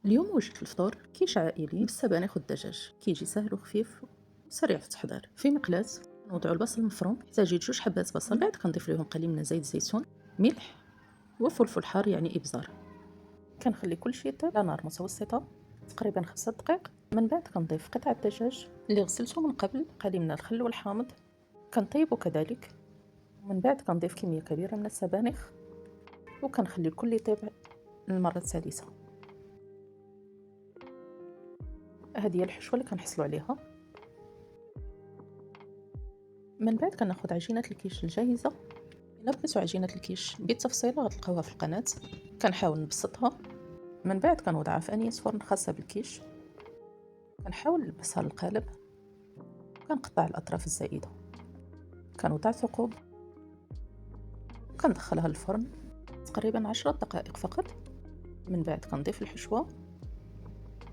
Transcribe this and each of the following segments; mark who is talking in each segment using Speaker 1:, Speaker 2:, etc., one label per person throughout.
Speaker 1: اليوم وجدت في الفطور كيش عائلي بالسبانخ والدجاج، كيجي سهل وخفيف وسريع في التحضير. في مقلاة نوضعوا البصل المفروم، يحتاج 2 حبات بصل، بعد كنضيف لهم قليل من زيت الزيتون، ملح وفلفل حار يعني ابزار. كنخلي كل شيء يطيب على نار متوسطه تقريبا 5 دقائق. من بعد كنضيف قطعه الدجاج اللي غسلته من قبل، قليل من الخل والحامض، كنطيبه كذلك. من بعد كنضيف كميه كبيره من السبانخ وكنخلي الكل يطيب للمره الثالثه. هذه هي الحشوه اللي كنحصلوا عليها. من بعد كناخد عجينة الكيش الجاهزة. إلا بغيتو عجينة الكيش بالتفصيل غتلقاوها في القناة. كنحاول نبسطها. من بعد كنوضعها في آنية فرن خاصة بالكيش، كنحاول نلبسها للقالب، كنقطع الأطراف الزائدة، كنوضع ثقوب، كندخلها للفرن تقريبا 10 دقائق فقط. من بعد كنضيف الحشوة،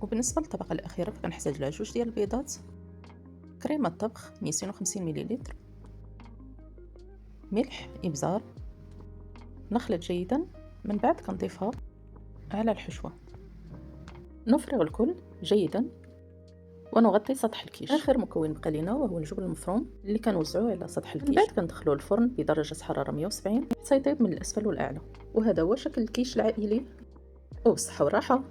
Speaker 1: وبالنسبة للطبقة الأخيرة فكنحتاج لها 2 ديال البيضات، كريمة طبخ 250 مليلتر، ملح إبزار، نخلط جيدا. من بعد كنضيفها على الحشوة، نفرغ الكل جيدا ونغطي سطح الكيش. اخر مكون بقى لينا وهو الجبن المفروم اللي كنوزعوه على سطح الكيش. من بعد كندخلوه الفرن بدرجه حراره 170 حتى يطيب من الاسفل والاعلى. وهذا هو شكل الكيش العائلي، وبالصحه والراحه.